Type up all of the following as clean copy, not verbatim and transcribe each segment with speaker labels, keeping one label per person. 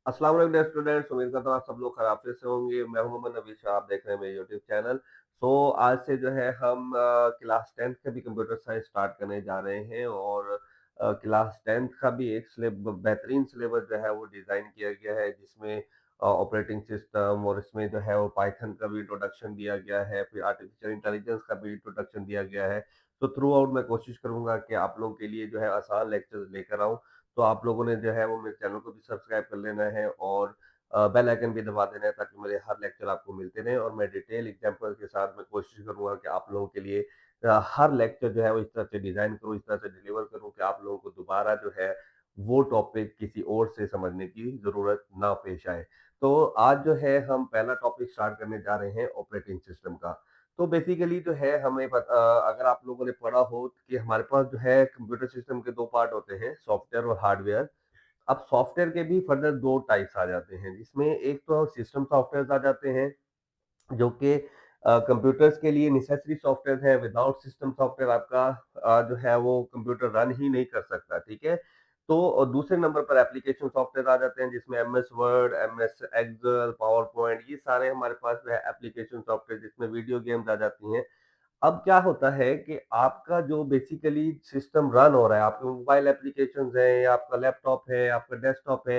Speaker 1: अस्सलाम वालेकुम स्टूडेंट्स, उम्मीद करता हूँ आप सब लोग खराब से होंगे। मैं हूं मोहम्मद नबी शाह, आप देख रहे हैं मेरे यूट्यूब चैनल। आज से जो है हम क्लास 10th का भी कंप्यूटर साइंस स्टार्ट करने जा रहे हैं और क्लास 10th का भी एक बेहतरीन सिलेबस जो है वो डिज़ाइन किया गया है, जिसमें ऑपरेटिंग सिस्टम और इसमें जो है वो पाइथन का भी इंट्रोडक्शन दिया गया है, फिर आर्टिफिशियल इंटेलिजेंस का भी इंट्रोडक्शन दिया गया है। तो थ्रू आउट मैं कोशिश करूंगा कि आप लोगों के लिए जो है आसान लेक्चर्स लेकर आऊं। तो आप लोगों ने जो है वो मेरे चैनल को भी सब्सक्राइब कर लेना है और बेल आइकन भी दबा देना है, ताकि मेरे हर लेक्चर आपको मिलते रहें और मैं डिटेल एग्जांपल के साथ मैं कोशिश करूंगा कि आप लोगों के लिए हर लेक्चर जो है वो इस तरह से डिजाइन करूँ, इस तरह से डिलीवर करूँ कि आप लोगों को दोबारा जो है वो टॉपिक किसी और से समझने की जरूरत ना पेश आए। तो आज जो है हम पहला टॉपिक स्टार्ट करने जा रहे हैं ऑपरेटिंग सिस्टम का। तो बेसिकली जो है अगर आप लोगों ने पढ़ा हो कि हमारे पास जो है कंप्यूटर सिस्टम के दो पार्ट होते हैं, सॉफ्टवेयर और हार्डवेयर। अब सॉफ्टवेयर के भी फर्दर दो टाइप्स आ जाते हैं, जिसमें एक तो सिस्टम सॉफ्टवेयर आ जाते हैं जो कि कंप्यूटर्स के लिए नेसेसरी सॉफ्टवेयर है। विदाउट सिस्टम सॉफ्टवेयर आपका जो है वो कंप्यूटर रन ही नहीं कर सकता, ठीक है। तो दूसरे नंबर पर एप्लीकेशन सॉफ्टवेयर आ जाते हैं, जिसमें M S word, M S Excel, power point, ये सारे हमारे पास जो है एप्लीकेशन सॉफ्टवेयर, जिसमें वीडियो गेम्स आ जाती हैं। अब क्या होता है कि आपका जो बेसिकली सिस्टम रन हो रहा है, आपके मोबाइल एप्लीकेशंस हैं या आपका लैपटॉप है, आपका डेस्कटॉप है,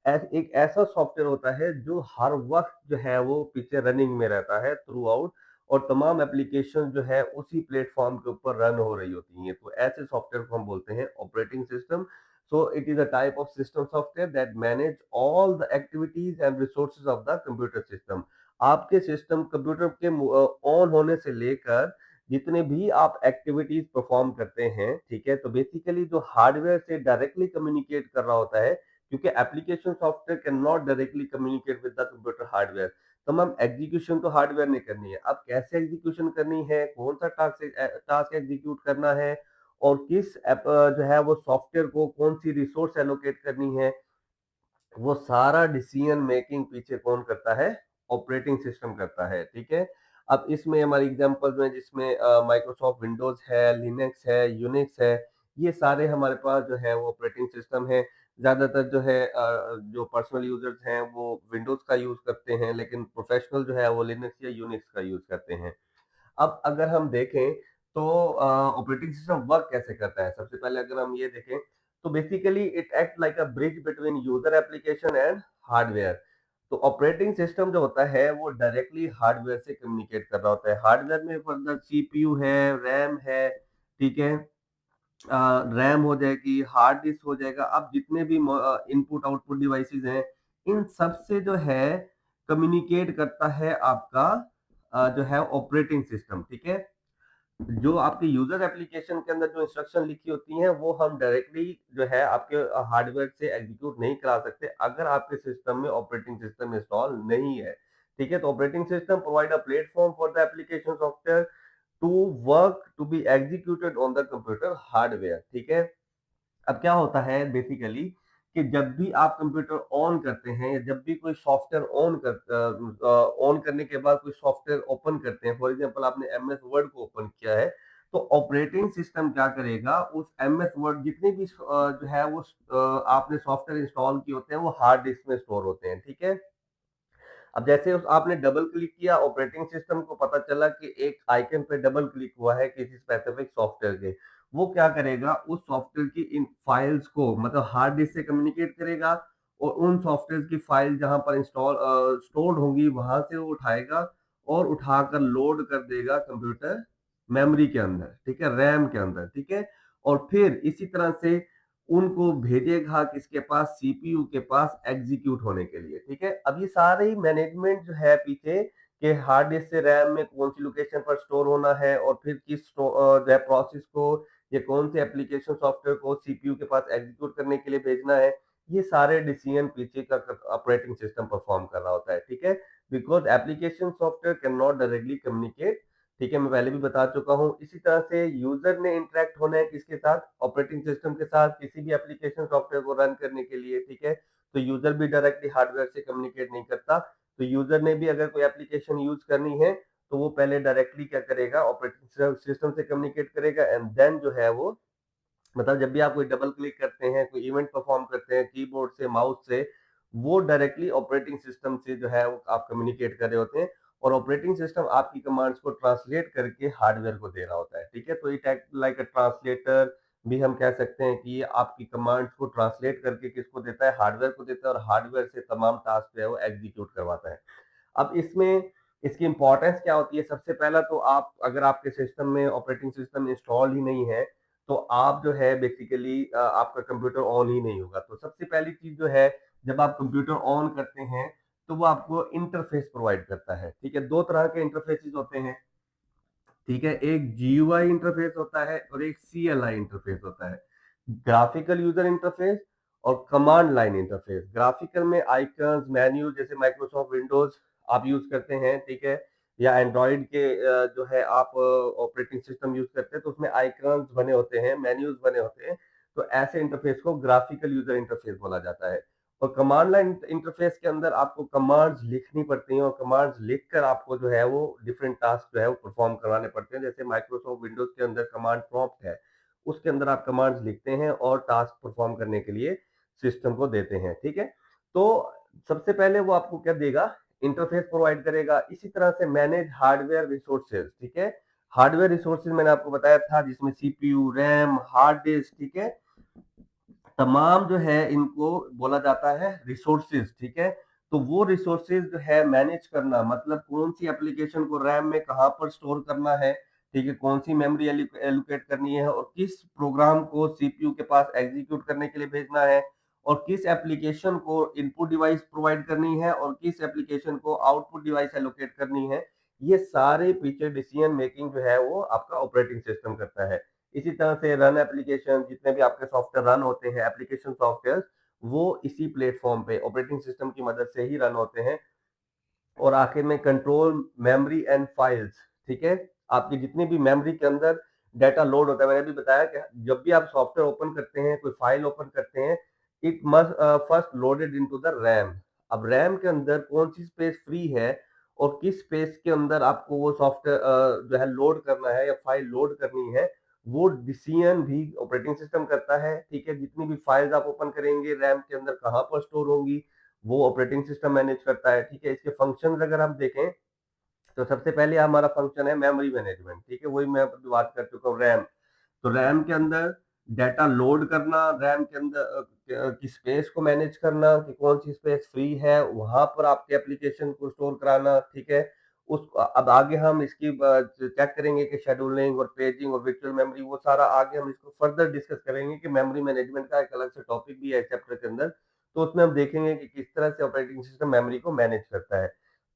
Speaker 1: एक ऐसा सॉफ्टवेयर होता है जो हर वक्त जो है वो पीछे रनिंग में रहता है थ्रू आउट, और तमाम एप्लीकेशन जो है उसी प्लेटफॉर्म के ऊपर रन हो रही होती हैं। तो ऐसे सॉफ्टवेयर को हम बोलते हैं operating system. So it is a type of system software that manage all the activities and resources of the computer system. आपके सिस्टम कंप्यूटर के ऑन होने से लेकर जितने भी आप एक्टिविटीज परफॉर्म करते हैं, ठीक है, तो बेसिकली जो हार्डवेयर से डायरेक्टली कम्युनिकेट कर रहा होता है, क्योंकि application software can not directly communicate with the computer hardware. तो हम एग्जीक्यूशन तो हार्डवेयर ने करनी है। अब कैसे एग्जीक्यूशन करनी है, कौन सा टास्क एग्जीक्यूट करना है, और किस जो है वो सॉफ्टवेयर को कौन सी रिसोर्स एलोकेट करनी है, वो सारा डिसीजन मेकिंग पीछे कौन करता है? ऑपरेटिंग सिस्टम करता है, ठीक है। अब इसमें हमारी एग्जांपल्स में, जिसमें माइक्रोसॉफ्ट विंडोज है, लिनक्स है, यूनिक्स है, ये सारे हमारे पास जो है वो ऑपरेटिंग सिस्टम है। ज्यादातर जो है जो पर्सनल यूजर्स हैं वो विंडोज का यूज करते हैं, लेकिन प्रोफेशनल जो है वो लिनक्स या यूनिक्स का यूज करते हैं। अब अगर हम देखें तो ऑपरेटिंग सिस्टम वर्क कैसे करता है, सबसे पहले अगर हम ये देखें तो basically it act like a bridge between user application and hardware. तो ऑपरेटिंग सिस्टम जो होता है वो डायरेक्टली हार्डवेयर से कम्युनिकेट कर रहा होता है। हार्डवेयर में फर्दर सीपीयू है, रैम है, ठीक है, रैम हो जाएगी, हार्ड डिस्क हो जाएगा। अब जितने भी इनपुट आउटपुट डिवाइसेस हैं, इन सब से जो है कम्युनिकेट करता है आपका जो है ऑपरेटिंग सिस्टम, ठीक है। जो आपके यूजर एप्लीकेशन के अंदर जो इंस्ट्रक्शन लिखी होती हैं वो हम डायरेक्टली जो है आपके हार्डवेयर से एग्जीक्यूट नहीं करा सकते, अगर आपके सिस्टम में ऑपरेटिंग सिस्टम इंस्टॉल नहीं है, ठीक है। तो operating system provide a platform for the application software to work to be executed on the computer hardware, ठीक है। अब क्या होता है बेसिकली कि जब भी आप कंप्यूटर ऑन करते हैं या जब भी कोई सॉफ्टवेयर ऑन करने के बाद कोई सॉफ्टवेयर ओपन करते हैं, फॉर एग्जांपल आपने एमएस वर्ड को ओपन किया है, तो ऑपरेटिंग सिस्टम क्या करेगा, उस एमएस वर्ड जितने भी जो है वो आपने सॉफ्टवेयर इंस्टॉल किए होते हैं वो हार्ड डिस्क में स्टोर होते हैं, ठीक है। अब जैसे उस आपने डबल क्लिक किया, ऑपरेटिंग सिस्टम को पता चला कि एक आइकन पे डबल क्लिक हुआ है किसी स्पेसिफिक सॉफ्टवेयर के, वो क्या करेगा, उस सॉफ्टवेयर की इन फाइल्स को मतलब हार्ड डिस्क से कम्युनिकेट करेगा, और उन सॉफ्टवेयर की फाइल जहां पर इंस्टॉल स्टोर्ड होंगी वहां से वो उठाएगा और उठाकर लोड कर देगा कंप्यूटर मेमोरी के अंदर, ठीक है, रैम के अंदर, ठीक है। और फिर इसी तरह से उनको भेजेगा किसके पास, सीपीयू के पास एग्जीक्यूट होने के लिए, ठीक है। अब ये सारे ही मैनेजमेंट जो है पीछे के हार्ड डिस्क से रैम में कौन सी लोकेशन पर स्टोर होना है, और फिर जो है प्रोसेस को ये कौन से एप्लीकेशन सॉफ्टवेयर को सीपीयू के पास एग्जीक्यूट करने के लिए भेजना है, ये सारे डिसीजन पीछे का ऑपरेटिंग सिस्टम परफॉर्म कर रहा होता है, ठीक है। Because application software can not directly communicate, ठीक है, मैं पहले भी बता चुका हूँ। इसी तरह से यूजर ने इंटरेक्ट होना है किसके साथ, ऑपरेटिंग सिस्टम के साथ, किसी भी एप्लीकेशन सॉफ्टवेयर को रन करने के लिए, ठीक है। तो यूजर भी डायरेक्टली हार्डवेयर से कम्युनिकेट नहीं करता। तो यूजर ने भी अगर कोई एप्लीकेशन यूज करनी है तो वो पहले डायरेक्टली क्या करेगा, ऑपरेटिंग सिस्टम से कम्युनिकेट करेगा, एंड देन जो है वो मतलब जब भी आप कोई डबल क्लिक करते हैं, कोई इवेंट परफॉर्म करते हैं कीबोर्ड से, माउस से, वो डायरेक्टली ऑपरेटिंग सिस्टम से जो है वो आप कम्युनिकेट कर रहे होते हैं और ऑपरेटिंग सिस्टम आपकी कमांड्स को ट्रांसलेट करके हार्डवेयर को दे रहा होता है, ठीक है? तो it act like a translator भी हम कह सकते हैं कि ये आपकी कमांड्स को ट्रांसलेट करके किसको देता है? हार्डवेयर को देता है और हार्डवेयर से तमाम टास्क जो है वो एग्जीक्यूट करवाता है। अब इसमें इसकी इम्पोर्टेंस क्या होती है? सबसे पहला तो आप अगर आपके सिस्टम में ऑपरेटिंग सिस्टम इंस्टॉल ही नहीं है, तो आप जो है बेसिकली आपका कंप्यूटर ऑन ही नहीं होगा। तो सबसे पहली चीज़ जो है, जब आप कंप्यूटर ऑन करते हैं, तो वो आपको इंटरफ़ेस प्रोवाइड करता है, ठीक है? 2 तरह के इंटरफ़ेसेज़ होते हैं, ठीक है? एक जीयूआई इंटरफ़ेस होता है और एक सीएलआई इंटरफ़ेस होता है। ग्राफिकल यूज़र इंटरफ़ेस और कमांड लाइन इंटरफ़ेस। ग्राफिकल में आइकन्स, मेन्यू जैसे माइक्रोसॉफ्ट विंडोज़ आप यूज़ करते हैं, ठीक है? या एंड्रॉयड के जो है आप ऑपरेटिंग सिस्टम यूज़ करते हैं, तो उसमें आइकन्स बने होते हैं, मेन्यूज़ बने होते हैं। तो ऐसे इंटरफ़ेस को ग्राफिकल यूज़र इंटरफ़ेस बोला जाता है। और कमांड लाइन इंटरफ़ेस के अंदर आपको कमांड्स लिखनी पड़ती हैं और कमांड्स लिखकर आपको जो है वो डिफरेंट टास्क जो है वो परफ़ॉर्म करवाने पड़ते हैं। जैसे माइक्रोसॉफ्ट विंडोज़ के अंदर कमांड प्रॉम्प्ट है, उसके अंदर आप कमांड्स लिखते हैं और टास्क परफ़ॉर्म करने के लिए सिस्टम को देते हैं, ठीक है? तो सबसे पहले वो आपको क्या देगा? इंटरफ़ेस प्रोवाइड करेगा। इसी तरह से मैनेज हार्डवेयर रिसोर्सेज़, ठीक है? हार्डवेयर रिसोर्सेज़ मैंने आपको बताया था जिसमें सीपीयू, रैम, हार्ड डिस्क, ठीक है? तमाम जो है इनको बोला जाता है रिसोर्सेज, ठीक है? तो वो रिसोर्सेज जो है मैनेज करना मतलब कौन सी एप्लीकेशन को रैम में कहाँ पर स्टोर करना है, ठीक है? कौन सी मेमोरी एलोकेट करनी है और किस प्रोग्राम को सीपीयू के पास एग्जीक्यूट करने के लिए भेजना है और किस एप्लीकेशन को इनपुट डिवाइस प्रोवाइड करनी है और किस एप्लीकेशन को आउटपुट डिवाइस एलोकेट करनी है, ये सारे फीचर डिसीजन मेकिंग जो है वो आपका ऑपरेटिंग सिस्टम करता है। इसी तरह से रन एप्लीकेशन जितने भी आपके सॉफ्टवेयर रन होते हैं एप्लीकेशन सॉफ्टवेयर वो इसी प्लेटफॉर्म पे ऑपरेटिंग सिस्टम की मदद से ही रन होते हैं और आखिर में कंट्रोल मेमोरी एंड फाइल्स, ठीक है? आपकी जितनी भी मेमोरी के अंदर डाटा लोड होता है, मैंने अभी बताया कि जब भी आप सॉफ्टवेयर ओपन करते हैं, कोई फाइल ओपन करते हैं, it must first loaded into the RAM. अब रैम के अंदर कौन-सी स्पेस फ्री है और किस स्पेस के अंदर आपको वो सॉफ्टवेयर जो है लोड करना है या फाइल लोड करनी है, वो डिसीजन भी ऑपरेटिंग सिस्टम करता है, ठीक है? जितनी भी फाइल्स आप ओपन करेंगे रैम के अंदर कहाँ पर स्टोर होंगी, वो ऑपरेटिंग सिस्टम मैनेज करता है, ठीक है? इसके फंक्शंस अगर हम देखें, तो सबसे पहले हमारा फंक्शन है मेमोरी मैनेजमेंट, ठीक है? वही मैं अभी बात कर चुका हूँ रैम। तो रैम के अंदर डाटा लोड करना, रैम के अंदर की स्पेस को मैनेज करना कि कौन-सी स्पेस फ्री है, वहाँ पर आपके एप्लीकेशन को स्टोर कराना, ठीक है? उस अब आगे हम इसकी चेक करेंगे कि शेड्यूलिंग और पेजिंग और वर्चुअल मेमोरी वो सारा आगे हम इसको फर्दर डिस्कस करेंगे कि मेमोरी मैनेजमेंट का एक अलग से टॉपिक भी है इस चैप्टर के अंदर। तो उसमें हम देखेंगे कि किस तरह से ऑपरेटिंग सिस्टम मेमोरी को मैनेज करता है।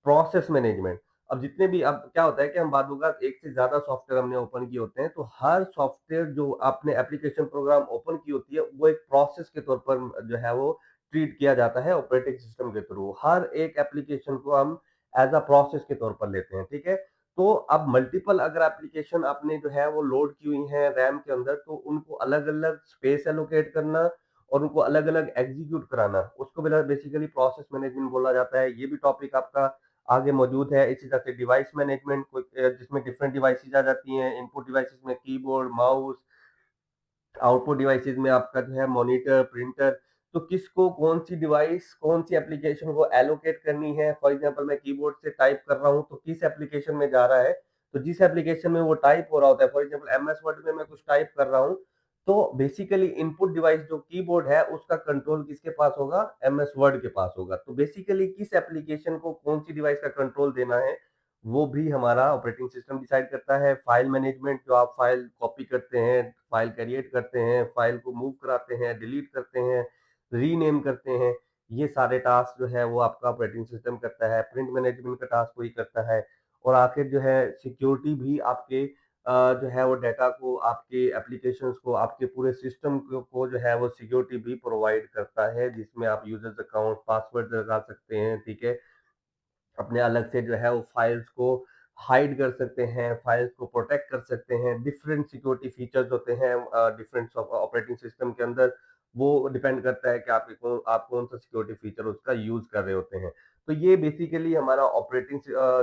Speaker 1: प्रोसेस मैनेजमेंट अब जितने भी अब क्या होता है कि हम बाद एक से ज्यादा सॉफ्टवेयर हमने ओपन किए होते हैं तो हर सॉफ्टवेयर जो आपने एप्लीकेशन प्रोग्राम ओपन की होती है वो एक प्रोसेस के तौर पर जो है वो ट्रीट किया जाता है ऑपरेटिंग सिस्टम के थ्रू हर एक एप्लीकेशन को हम एज अ प्रोसेस के तौर पर लेते हैं, ठीक है? तो अब मल्टीपल अगर एप्लीकेशन आपने जो है वो लोड की हुई है रैम के अंदर तो उनको अलग अलग स्पेस एलोकेट करना और उनको अलग अलग एग्जीक्यूट कराना उसको बेसिकली प्रोसेस मैनेजमेंट बोला जाता है। ये भी टॉपिक आपका आगे मौजूद है। इसी तरह से डिवाइस मैनेजमेंट जिसमें डिफरेंट डिवाइसेज आ जाती हैं। इनपुट डिवाइसेज में कीबोर्ड, माउस, आउटपुट डिवाइसेज में आपका जो है मॉनिटर, प्रिंटर, तो किसको कौन-सी डिवाइस, कौन-सी एप्लीकेशन को एलोकेट करनी है। फॉर एग्जांपल मैं कीबोर्ड से टाइप कर रहा हूँ, तो किस एप्लीकेशन में जा रहा है, तो जिस एप्लीकेशन में वो टाइप हो रहा होता है, फॉर एग्जांपल एमएस वर्ड में मैं कुछ टाइप कर रहा हूँ, तो बेसिकली इनपुट डिवाइस जो कीबोर्ड है, उसका कंट्रोल किसके पास होगा? एमएस वर्ड के पास होगा। तो बेसिकली किस एप्लीकेशन को कौन-सी डिवाइस का कंट्रोल देना है, वो भी हमारा ऑपरेटिंग सिस्टम डिसाइड करता है। फाइल मैनेजमेंट जो आप फाइल कॉपी करते हैं, फाइल क्रिएट करते हैं, फाइल को मूव कराते हैं, डिलीट करते हैं, रीनेम करते हैं, ये सारे टास्क जो है वो आपका ऑपरेटिंग सिस्टम करता है। प्रिंट मैनेजमेंट का टास्क वही करता है और आखिर जो है सिक्योरिटी भी आपके जो है वो डाटा को, आपके एप्लीकेशंस को, आपके पूरे सिस्टम को जो है वो सिक्योरिटी भी प्रोवाइड करता है, जिसमें आप यूजर्स अकाउंट, पासवर्ड लगा सकते हैं, ठीक है? अपने अलग से जो है वो फाइल्स को हाइड कर सकते हैं, फाइल्स को प्रोटेक्ट कर सकते हैं। डिफरेंट सिक्योरिटी फीचर्स होते हैं डिफरेंट ऑपरेटिंग सिस्टम के अंदर। वो डिपेंड करता है कि आप कौन सा सिक्योरिटी फीचर उसका यूज कर रहे होते हैं। तो ये बेसिकली हमारा ऑपरेटिंग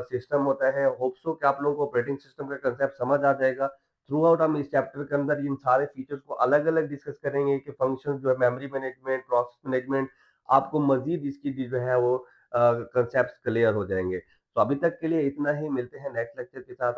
Speaker 1: सिस्टम होता है। होप सो कि आप लोगों को ऑपरेटिंग सिस्टम का कंसेप्ट समझ आ जाएगा। थ्रू आउट हम इस चैप्टर के अंदर इन सारे फीचर्स को अलग अलग डिस्कस करेंगे कि फंक्शन जो है मेमोरी मैनेजमेंट, प्रोसेस मैनेजमेंट, आपको मज़ीद इसकी जो है वो कांसेप्ट्स क्लियर हो जाएँगे। तो अभी तक के लिए इतना ही, मिलते हैं नेक्स्ट लेक्चर के साथ।